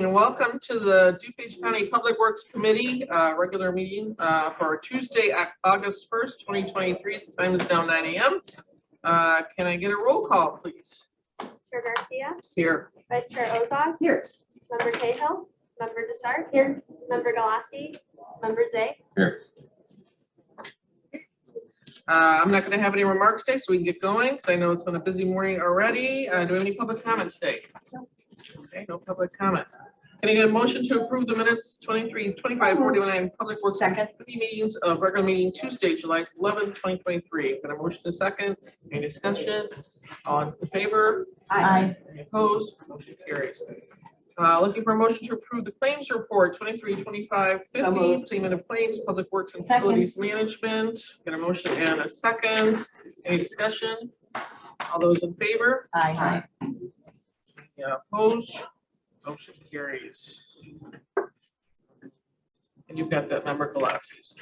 And welcome to the DuPage County Public Works Committee regular meeting for Tuesday, August 1st, 2023. The time is now 9 a.m. Can I get a roll call, please? Chair Garcia. Here. Vice Chair Ozog. Here. Member Cahill. Member Desart. Here. Member Galassi. Member Zay. Here. I'm not going to have any remarks today, so we can get going, because I know it's been a busy morning already. Do we have any public comment today? No. Okay, no public comment. Can I get a motion to approve the minutes 23, 25, 49 Public Works Committee meetings of regular meeting Tuesday, July 11, 2023? Got a motion to second? Any discussion? All in favor? Aye. Any opposed? Motion carries. Looking for a motion to approve the claims report 23, 25, 50, payment of claims, Public Works and Facilities Management. Got a motion and a second. Any discussion? All those in favor? Aye. Yeah, opposed? Motion carries. And you've got that member Galaxies.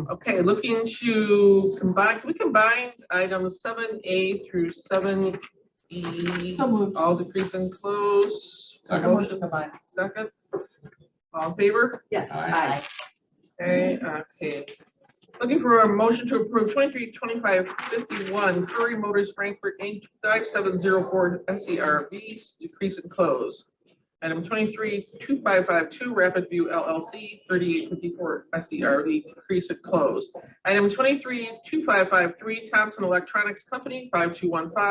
Okay, looking to combine, can we combine items 7A through 7E? So moved. All decrease and close. Second. Motion second. All in favor? Yes. Aye. Okay. Looking for a motion to approve 23, 25, 51 Curry Motors Frankfurt Inc. 5704 SERV decrease and close. Item 23, 2552 Rapid View LLC 3854 SERV decrease and close. Item 23, 2553 Thompson Electronics Company 5215-1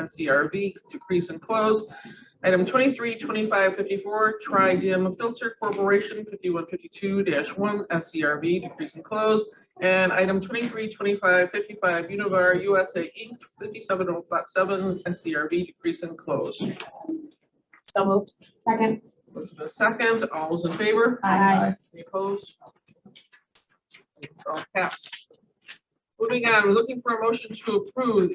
SERV decrease and close. Item 23, 2554 Tri-Dim Filter Corporation 5152-1 SCRV decrease and close. And item 23, 2555 Univar USA Inc. 5707 SCRV decrease and close. So moved. Second. Motion a second. All those in favor? Aye. Any opposed? It's all passed. Moving on, we're looking for a motion to approve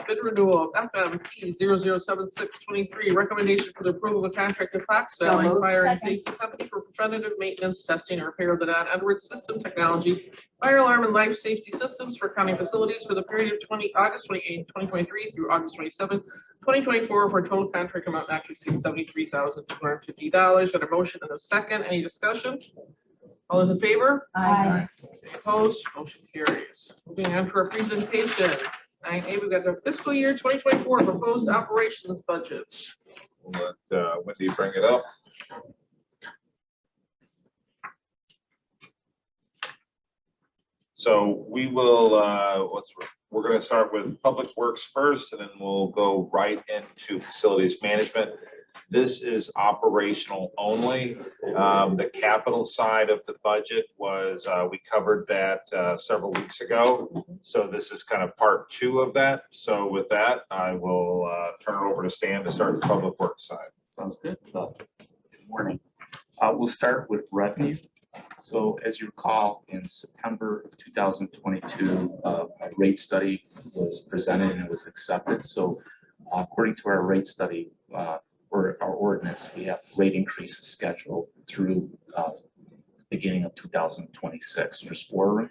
bid renewal of FMP 007623, recommendation for the approval of a contract to Fox So Valley moved. Fire and Second. Safety Company for preventative maintenance, testing, and repair of the non-Edwards system technology, fire alarm and life safety systems for county facilities for the period of August 28, 2023 through August 27, 2024 for a total contract amount not to exceed $73,250. Got a motion and a second. Any discussion? All those in favor? Aye. Any opposed? Motion carries. Moving on to our presentation. 9A, we've got the fiscal year 2024 proposed operations budgets. We'll let Wendy bring it up. So we will, we're going to start with Public Works first, and then we'll go right into facilities management. This is operational only. The capital side of the budget was, we covered that several weeks ago. So this is kind of part two of that. So with that, I will turn it over to Stan to start the Public Works side. Sounds good. Good morning. We'll start with revenue. So as you recall, in September of 2022, a rate study was presented and it was accepted. So according to our rate study, or our ordinance, we have rate increases scheduled through beginning of 2026. There's 4 of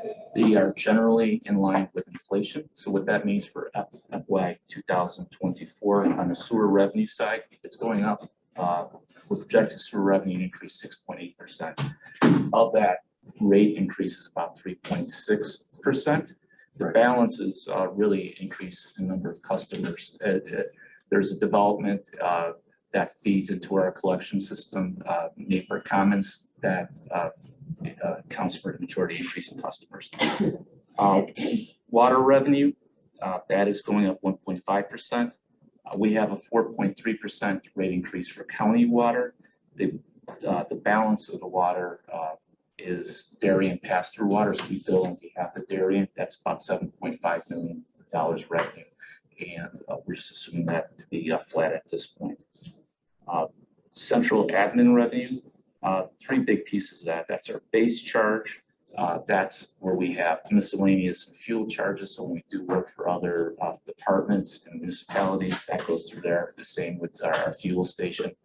them. They are generally in line with inflation. So what that means for FY 2024 on the sewer revenue side, it's going up. We're projecting sewer revenue to increase 6.8%. Of that, rate increase is about 3.6%. The balance is really increase in number of customers. There's a development that feeds into our collection system, Neighbor Commons, that accounts for the majority increase in customers. Water revenue, that is going up 1.5%. We have a 4.3% rate increase for county water. The balance of the water is dairy and pass-through water, so we bill on behalf of dairy. That's about $7.5 million revenue. And we're just assuming that to be flat at this point. Central admin revenue, 3 big pieces of that. That's our base charge. That's where we have miscellaneous fuel charges. So when we do work for other departments and municipalities, that goes through there. The same with our fuel station.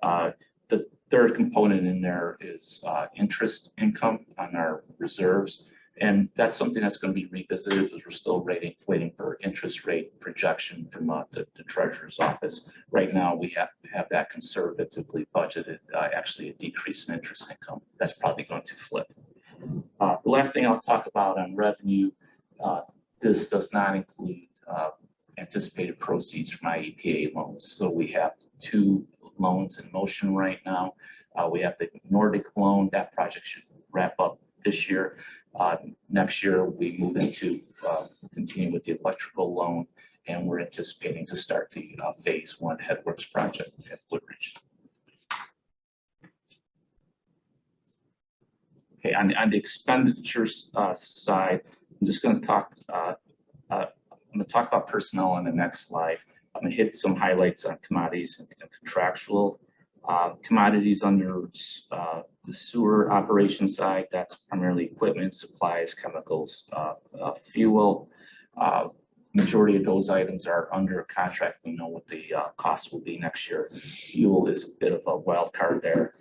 The third component in there is interest income on our reserves. And that's something that's going to be revisited because we're still waiting for interest rate projection from the treasurer's office. Right now, we have that conservatively budgeted, actually a decrease in interest income. That's probably going to flip. The last thing I'll talk about on revenue, this does not include anticipated proceeds from IEPA loans. So we have 2 loans in motion right now. We have the Nordic loan. That project should wrap up this year. Next year, we move into continue with the electrical loan, and we're anticipating to start the phase 1 headworks project at Woodridge. Okay, on the expenditures side, I'm just going to talk. I'm going to talk about personnel on the next slide. I'm going to hit some highlights on commodities and contractual. Commodities under the sewer operation side, that's primarily equipment, supplies, chemicals, fuel. Majority of those items are under contract. We know what the cost will be next year. Fuel is a bit of a wild card there.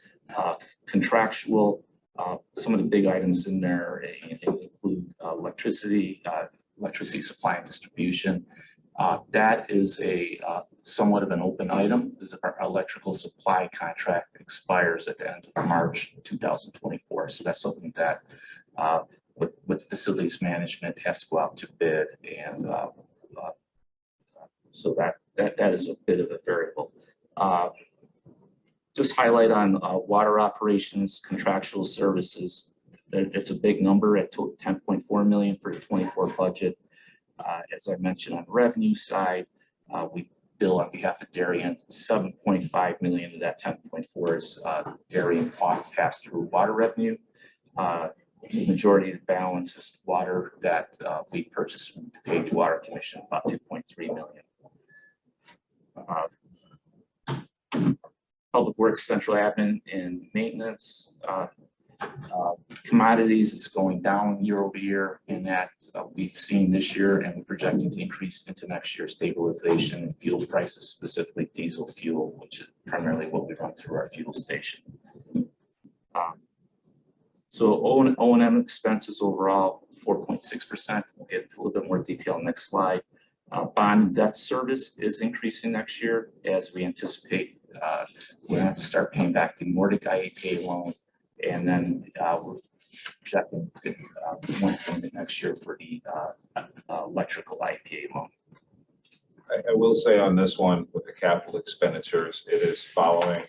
Contractual, some of the big items in there include electricity supply and distribution. That is a somewhat of an open item. This is our electrical supply contract expires at the end of March 2024. So that's something that with facilities management has to go out to bid, and so that is a bit of a variable. Just highlight on water operations, contractual services. It's a big number at 10.4 million for the 24 budget. As I mentioned on the revenue side, we bill on behalf of Darien. 7.5 million of that 10.4 is Darien pass-through water revenue. The majority of the balance is water that we purchased from DuPage Water Commission, about 2.3 million. Public Works, Central Admin, and Maintenance. Commodities is going down year over year, and that we've seen this year, and we're projecting to increase into next year. Stabilization in fuel prices, specifically diesel fuel, which is primarily what we run through our fuel station. So O&M expenses overall 4.6%. We'll get into a little bit more detail next slide. Bond and debt service is increasing next year as we anticipate we're going to have to start paying back the Nordic IEPA loan. And then we're projecting one payment next year for the electrical IPA loan. I will say on this one with the capital expenditures, it is following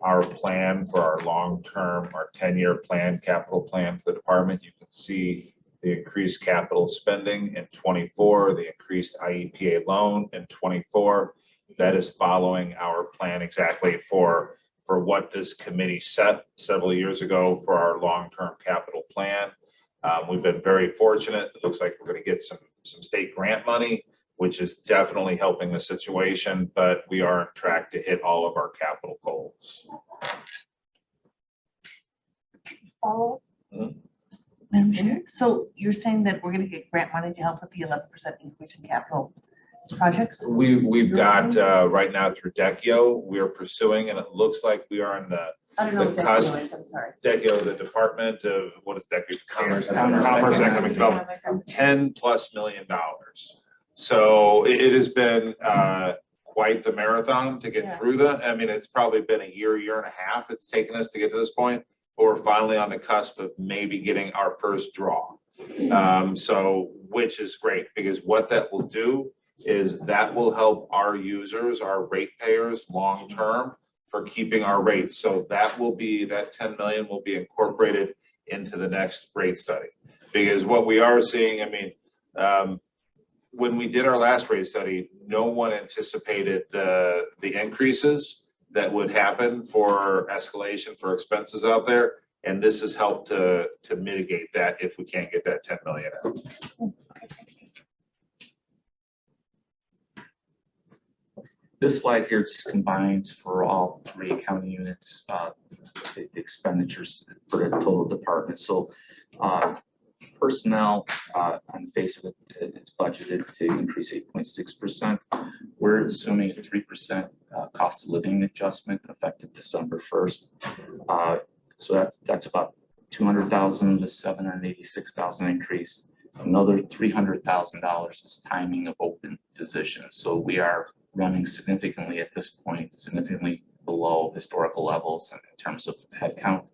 our plan for our long-term, our 10-year plan, capital plan for the department. You can see the increased capital spending in 24, the increased IEPA loan in 24. That is following our plan exactly for what this committee set several years ago for our long-term capital plan. We've been very fortunate. It looks like we're going to get some state grant money, which is definitely helping the situation, but we are on track to hit all of our capital goals. Follow. Madam Chair, so you're saying that we're gonna get grant money to help with the 11% increase in capital projects? We've got right now through DECIO, we are pursuing, and it looks like we are in the I don't know what the that cusp- is, I'm sorry. DECIO, the Department of, what is DECIO? Commerce. Commerce, Economic Development, $10+ million. So it has been quite the marathon to get through the, I mean, it's probably been a year and a half it's taken us to get to this point, but we're finally on the cusp of maybe getting our first draw. So, which is great, because what that will do is that will help our users, our ratepayers long-term for keeping our rates. So that will be, that 10 million will be incorporated into the next rate study. Because what we are seeing, I mean, when we did our last rate study, no one anticipated the increases that would happen for escalation for expenses out there. And this has helped to mitigate that if we can't get that 10 million out. This slide here just combines for all 3 accounting units, the expenditures for the total department. So personnel, on the face of it, it's budgeted to increase 8.6%. We're assuming a 3% cost of living adjustment effective December 1st. So that's about $200,000 to $786,000 increase. Another $300,000 is timing of open positions. So we are running significantly at this point, significantly below historical levels in terms of headcount.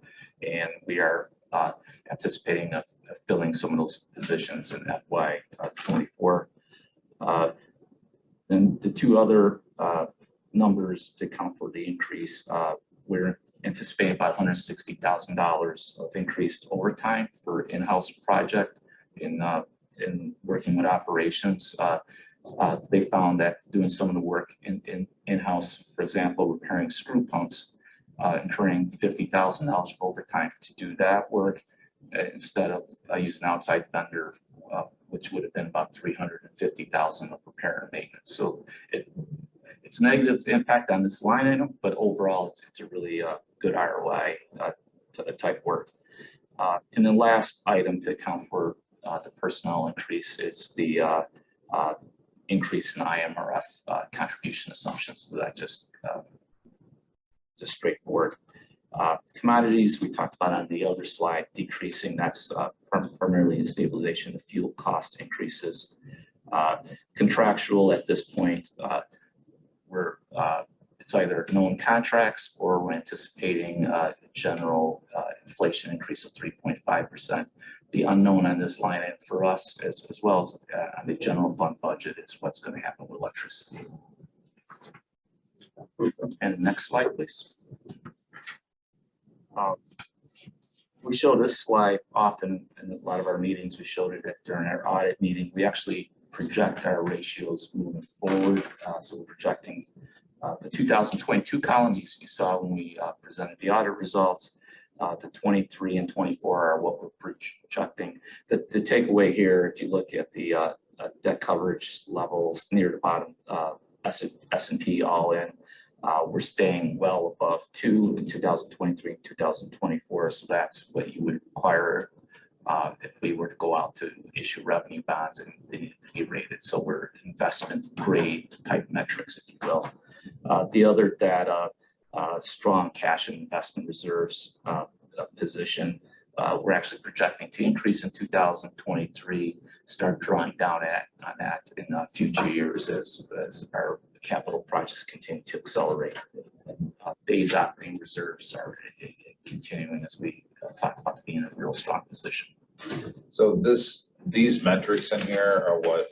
And we are anticipating filling some of those positions in FY '24. Then the two other numbers to account for the increase, we're anticipating about $160,000 of increased overtime for in-house project in working with operations. They found that doing some of the work in-house, for example, repairing screw pumps, incurring $50,000 of overtime to do that work instead of using an outside vendor, which would have been about $350,000 of repair and maintenance. So it's a negative impact on this line item, but overall it's a really good ROI type work. And then last item to account for the personnel increase is the increase in IMRF contribution assumptions. So that just straightforward. Commodities we talked about on the other slide decreasing. That's primarily the stabilization of fuel cost increases. Contractual at this point, it's either known contracts or we're anticipating general inflation increase of 3.5%. The unknown on this line item for us as well as on the general fund budget is what's going to happen with electricity. And next slide, please. We show this slide often in a lot of our meetings. We showed it during our audit meeting. We actually project our ratios moving forward. So we're projecting the 2022 column you saw when we presented the audit results. The 23 and 24 are what we're projecting. The takeaway here, if you look at the debt coverage levels near the bottom, S&P all in, we're staying well above 2 in 2023 and 2024. So that's what you would require if we were to go out to issue revenue bonds and they need to be rated. So we're investment grade type metrics, if you will. The other data, strong cash and investment reserves position. We're actually projecting to increase in 2023, start drawing down on that in future years as our capital projects continue to accelerate. Base operating reserves are continuing as we talk about being in a real strong position. So these metrics in here are what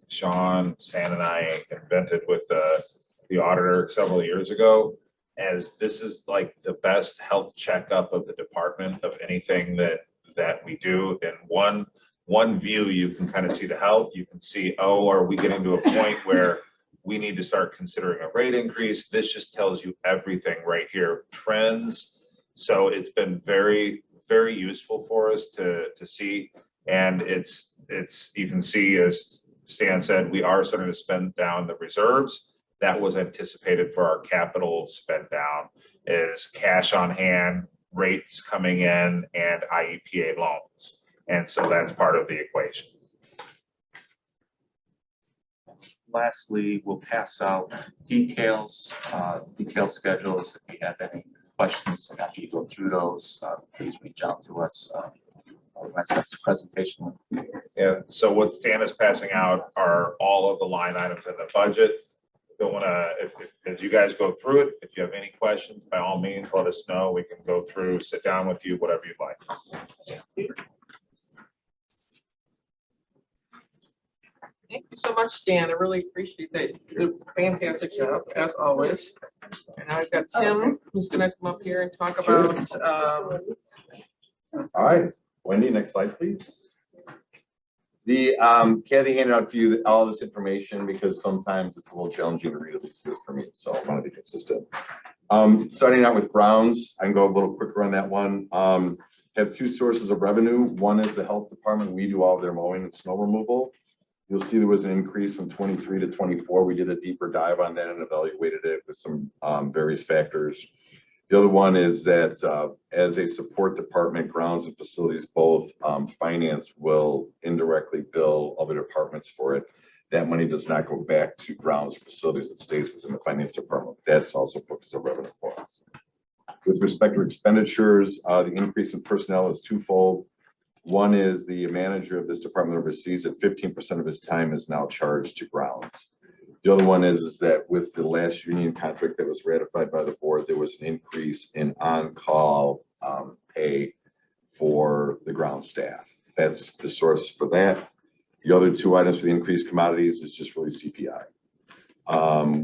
Sean, Stan, and I invented with the auditor several years ago, as this is like the best health checkup of the department of anything that we do. In one view, you can kind of see the health. You can see, oh, are we getting to a point where we need to start considering a rate increase? This just tells you everything right here, trends. So it's been very, very useful for us to see. And it's you can see, as Stan said, we are starting to spend down the reserves. That was anticipated for our capital spend down, is cash on hand, rates coming in, and IEPA loans. And so that's part of the equation. Lastly, we'll pass out detailed schedules. If you have any questions after you go through those, please reach out to us. Otherwise, that's the presentation. Yeah, so what Stan is passing out are all of the line items in the budget. Don't want to, as you guys go through it, if you have any questions, by all means, let us know. We can go through, sit down with you, whatever you'd like. Thank you so much, Stan. I really appreciate that. You did a fantastic job, as always. And I've got Tim, who's going to come up here and talk about. All right, Wendy, next slide, please. The Kathy handed out for you all this information because sometimes it's a little challenging to read, at least it is for me, so I want to be consistent. Starting out with grounds, I can go a little quicker on that one. Have two sources of revenue. One is the health department. We do all of their mowing and snow removal. You'll see there was an increase from 23 to 24. We did a deeper dive on that and evaluated it with some various factors. The other one is that as a support department, grounds and facilities, both finance will indirectly bill other departments for it. That money does not go back to grounds or facilities. It stays within the finance department. That's also booked as a revenue for us. With respect to expenditures, the increase in personnel is twofold. One is the manager of this department oversees that 15% of his time is now charged to grounds. The other one is that with the last union contract that was ratified by the board, there was an increase in on-call pay for the ground staff. That's the source for that. The other two items for the increased commodities is just really CPI.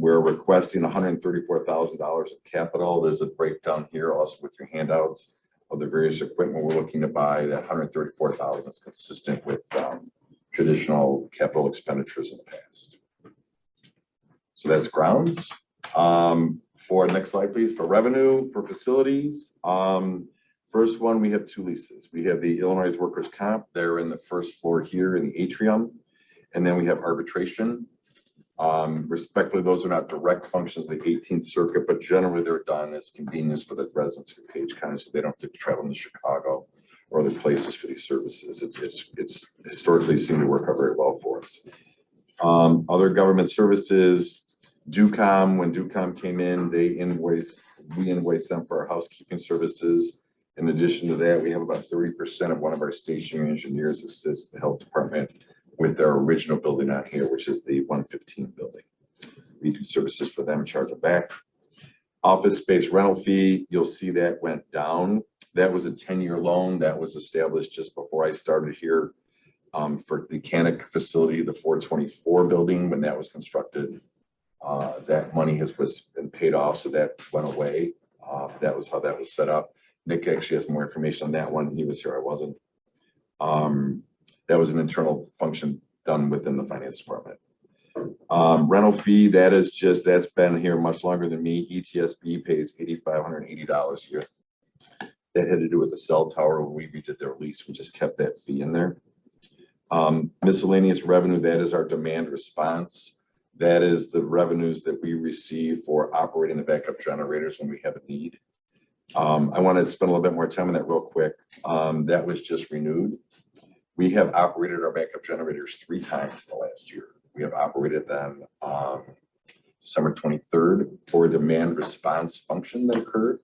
We're requesting $134,000 of capital. There's a breakdown here also with your handouts of the various equipment we're looking to buy. That $134,000 is consistent with traditional capital expenditures in the past. So that's grounds. For next slide, please. For revenue, for facilities, first one, we have two leases. We have the Illinois Workers' Comp. They're in the first floor here in the atrium. And then we have arbitration. Respectfully, those are not direct functions of the 18th Circuit, but generally they're done as convenience for the residents of DuPage County, so they don't have to travel to Chicago or other places for these services. It's historically seemed to work out very well for us. Other government services, DuCom, when DuCom came in, we invoiced them for our housekeeping services. In addition to that, we have about 30% of one of our stationary engineers assist the health department with their original building out here, which is the 115 building. We do services for them, charge them back. Office space rental fee, you'll see that went down. That was a 10-year loan that was established just before I started here for the Canic facility, the 424 building, when that was constructed. That money was been paid off, so that went away. That was how that was set up. Nick actually has more information on that one. He was here, I wasn't. That was an internal function done within the finance department. Rental fee, that's been here much longer than me. ETSB pays $8,580 a year. That had to do with the cell tower. When we redid their lease, we just kept that fee in there. Miscellaneous revenue, that is our demand response. That is the revenues that we receive for operating the backup generators when we have a need. I want to spend a little bit more time on that real quick. That was just renewed. We have operated our backup generators 3 times in the last year. We have operated them December 23rd for a demand response function that occurred.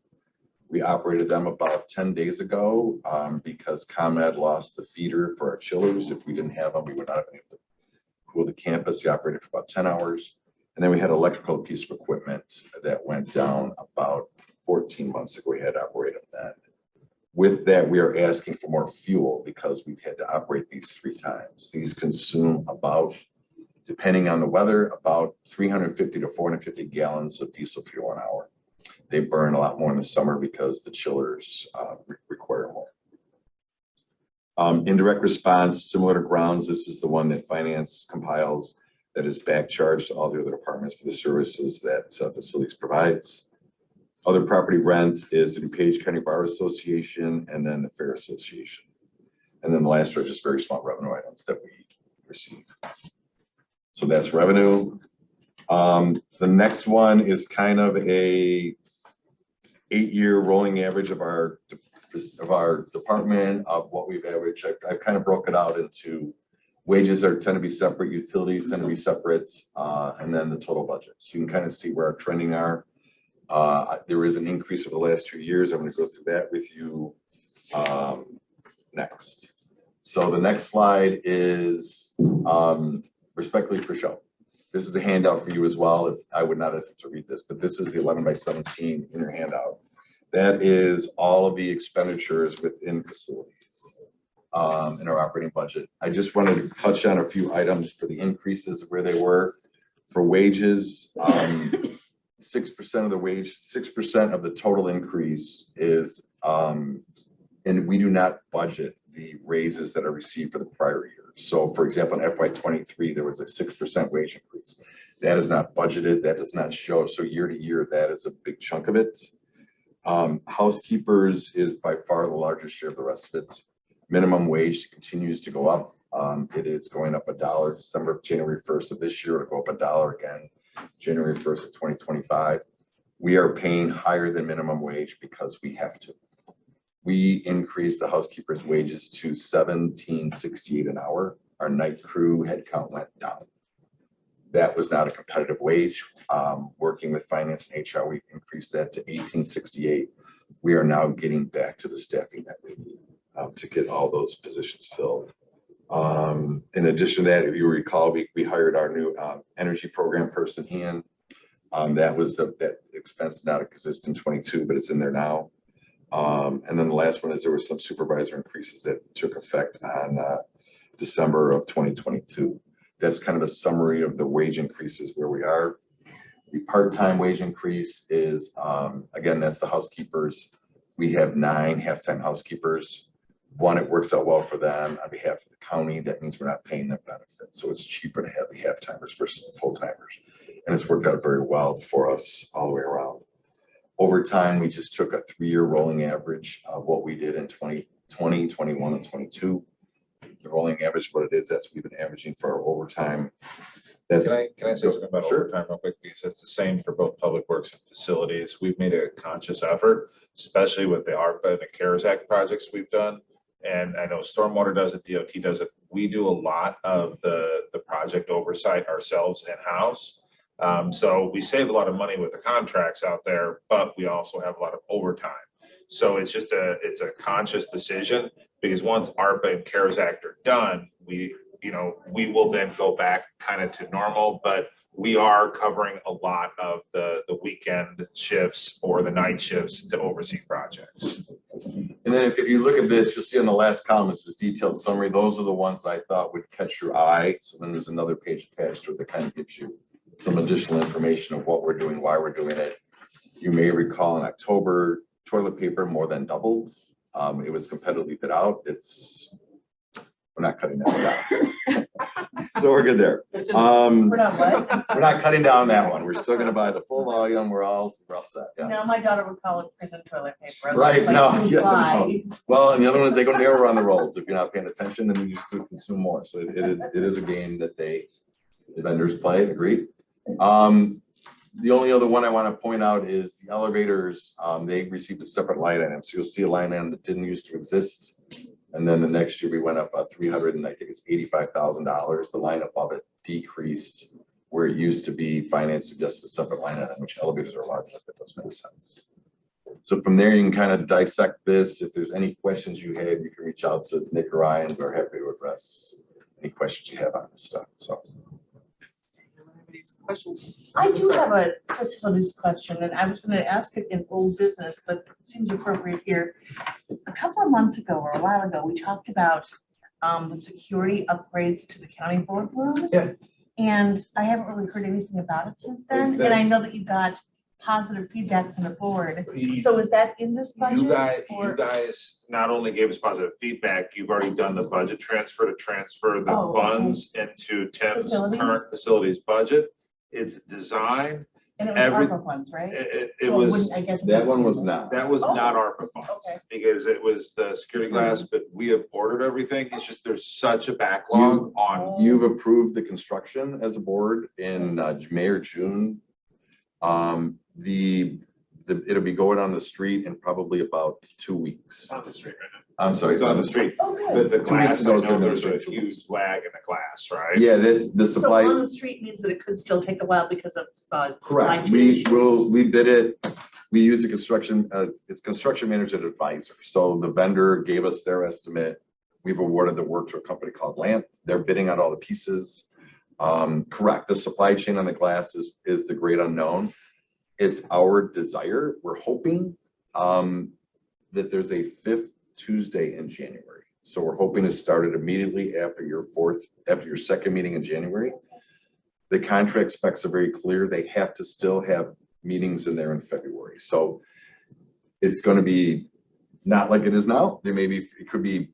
We operated them about 10 days ago because ComEd lost the feeder for our chillers. If we didn't have them, we would not have been able to cool the campus. We operated for about 10 hours. And then we had an electrical piece of equipment that went down about 14 months ago. We had operated that. With that, we are asking for more fuel because we've had to operate these 3 times. These consume about, depending on the weather, about 350 to 450 gallons of diesel fuel an hour. They burn a lot more in the summer because the chillers require more. Indirect response, similar to grounds, this is the one that finance compiles that is back charged to all the other departments for the services that facilities provides. Other property rent is the DuPage County Bar Association and then the Fair Association. And then the last are just very small revenue items that we receive. So that's revenue. The next one is kind of a 8-year rolling average of our department of what we've averaged. I've kind of broke it out into wages tend to be separate, utilities tend to be separate, and then the total budget. So you can kind of see where our trending are. There is an increase over the last 2 years. I'm going to go through that with you next. So the next slide is respectfully for show. This is a handout for you as well. If I would not have to read this, but this is the 11 by 17 in your handout. That is all of the expenditures within facilities in our operating budget. I just wanted to touch on a few items for the increases where they were. For wages, 6% of the wage, 6% of the total increase is, and we do not budget the raises that are received for the prior year. So for example, in FY23, there was a 6% wage increase. That is not budgeted. That does not show. So year to year, that is a big chunk of it. Housekeepers is by far the largest share of the rest of it. Minimum wage continues to go up. It is going up $1 January 1st of this year. It'll go up $1 again, January 1st of 2025. We are paying higher than minimum wage because we have to. We increased the housekeepers' wages to $17.68 an hour. Our night crew headcount went down. That was not a competitive wage. Working with finance and HR, we increased that to $18.68. we are now getting back to the staffing that we need to get all those positions filled. In addition to that, if you recall, we hired our new energy program person in. That expense did not exist in 22, but it's in there now. And then the last one is there were some supervisor increases that took effect on December of 2022. That's kind of a summary of the wage increases where we are. The part-time wage increase is, again, that's the housekeepers. We have 9 half-time housekeepers. One, it works out well for them on behalf of the county. That means we're not paying them benefits. So it's cheaper to have the half-timers versus the full-timers. And it's worked out very well for us all the way around. Over time, we just took a 3-year rolling average of what we did in 2020, 21, and 22. The rolling average, what it is, that's what we've been averaging for our overtime. That's, Can I say something about Sure. overtime real quick? Because it's the same for both public works and facilities. We've made a conscious effort, especially with the ARPA and the CARES Act projects we've done. And I know Stormwater does it, DOT does it. We do a lot of the project oversight ourselves in-house. So we save a lot of money with the contracts out there, but we also have a lot of overtime. So it's just it's a conscious decision, because once ARPA and CARES Act are done, we will then go back kind of to normal, but we are covering a lot of the weekend shifts or the night shifts to oversee projects. and then if you look at this, you'll see on the last column, it's this detailed summary. Those are the ones that I thought would catch your eye. So then there's another page attached to it that kind of gives you some additional information of what we're doing, why we're doing it. You may recall in October, toilet paper more than doubled. It was competitively bid out. We're not cutting that down. So we're good there. We're not what? We're not cutting down that one. We're still gonna buy the full volume. We're all set. Yeah. Now my daughter would call it prison toilet paper. Right, Like no, two yeah, ply. Well, and the other one is they go never on the rolls. If you're not paying attention, then you just consume more. So it is a game that the vendors play, agreed. The only other one I want to point out is the elevators. They received a separate line item. So you'll see a line item that didn't used to exist. And then the next year we went up about 300 and I think it's $85,000. The line above it decreased where it used to be financed to just a separate line item, which elevators are large enough, that does make sense. So from there, you can kind of dissect this. If there's any questions you have, you can reach out to Nick or I, and we're happy to address any questions you have on this stuff. So. Questions? I do have a facilities question, and I was gonna ask it in old business, but it seems appropriate here. A couple of months ago or a while ago, we talked about the security upgrades to the county boardroom. Yeah. And I haven't really heard anything about it since then, and I know that you got positive feedback from the board. So is that in this budget? You or- guys not only gave us positive feedback, you've already done the budget transfer to transfer the Oh, okay. funds into Tim's Facilities? current facilities budget. It's designed, And it every- was ARPA funds, right? it So was, wouldn't- I guess. That one was not. that was Oh, not ARPA funds. okay. Because it was the security glass, but we have ordered everything. It's just, there's such a backlog on. You've approved the construction as a board in May or June. It'll be going on the street in probably about 2 weeks. On the street right I'm sorry. It's on the street. Oh, good. The 2 weeks glass, I ago it's know gonna be there's on a the street. huge lag in the glass, right? Yeah, the So supply. on the street means that it could still take a while because of supply Correct. chain We issues. we bid it. We use the construction, it's construction manager advisor. So the vendor gave us their estimate. We've awarded the work to a company called Lamp. They're bidding out all the pieces. Correct. The supply chain on the glass is the great unknown. It's our desire. We're hoping that there's a 5th Tuesday in January. So we're hoping to start it immediately after your second meeting in January. The contract specs are very clear. They have to still have meetings in there in February. So it's going to be not like it is now. It could be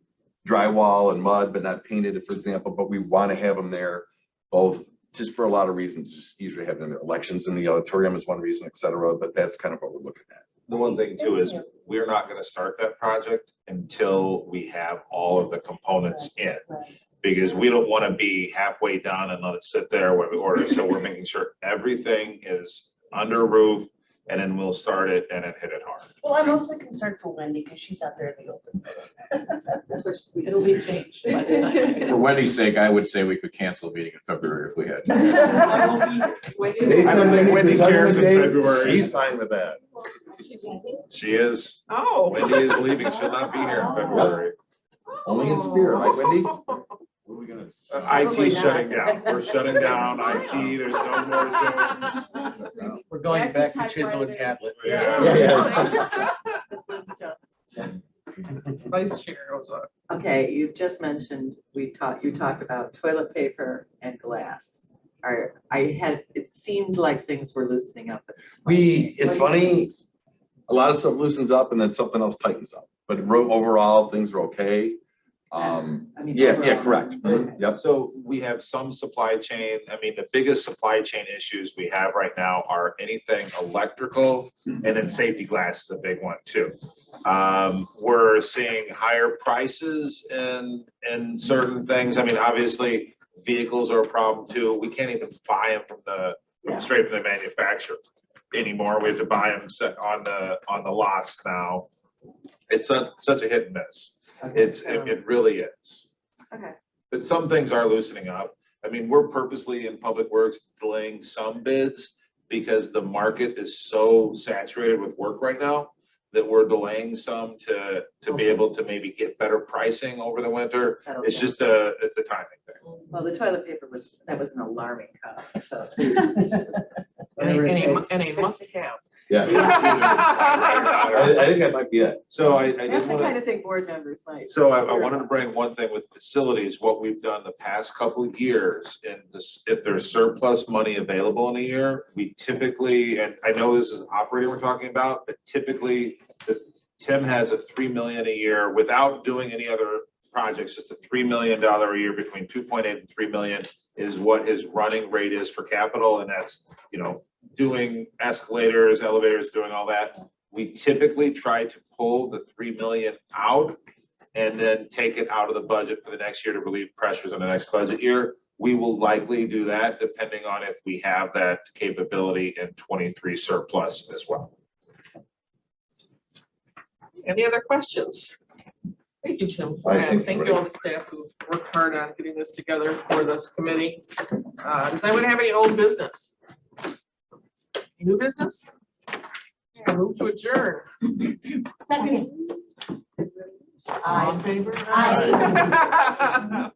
drywall and mud, but not painted, for example, but we want to have them there both just for a lot of reasons. Just easier to have them there. Elections in the auditorium is one reason, et cetera, but that's kind of what we're looking at. The one thing too is we're not gonna start that project until we have all of the components in. Right. Because we don't wanna be halfway done and let it sit there when we order. So we're making sure everything is under roof, and then we'll start it and then hit it hard. Well, I'm mostly concerned for Wendy because she's out there in the open. It'll be changed by the time. For Wendy's sake, I would say we could cancel a meeting in February if we had to. I won't be- Wendy will- Based I don't on think Wendy Wendy's cares in date, February. He's fine with that. She is, Oh. Wendy is leaving. She'll not be here in February. Only in spirit, right, Wendy? What are we gonna? IT shutting down. We're shutting down IT. There's no more Zooms. We're going back to chisel and tablet. Yeah. Vice Chair goes on. Okay, you just mentioned, you talked about toilet paper and glass. It seemed like things were loosening up at this point. It's funny, a lot of stuff loosens up and then something else tightens up, but overall, things are okay. I mean, Yeah, overall. correct. Mhm, yep. So we have some supply chain, I mean, the biggest supply chain issues we have right now are anything electrical, and then safety glass is a big one too. We're seeing higher prices in certain things. I mean, obviously, vehicles are a problem too. We can't even buy them straight from the manufacturer anymore. We have to buy them set on the lots now. It's such a hit and miss. Okay, It really is. Okay. But some things are loosening up. I mean, we're purposely in Public Works delaying some bids because the market is so saturated with work right now that we're delaying some to be able to maybe get better pricing over the winter. Settles It's down. just it's a timing thing. Well, the toilet paper was an alarming cut, so. And a must have. Yeah. I think that might be it. So I That's did the want kind to, of thing board members might. so I wanted to bring one thing with facilities, what we've done the past couple of years. And this, if there's surplus money available in a year, we typically, and I know this is operating we're talking about, but typically Tim has a 3 million a year without doing any other projects, just a $3 million a year between 2.8 and 3 million is what his running rate is for capital. And that's, doing escalators, elevators, doing all that. We typically try to pull the 3 million out and then take it out of the budget for the next year to relieve pressures on the next budget year. We will likely do that depending on if we have that capability in 23 surplus as well. Any other questions? Thank you, Tim. All right, And thanks, thank you all the staff who worked hard on getting this together for this committee. Does anyone have any old business? New business? Move to adjourn. Second. All in favor? Aye.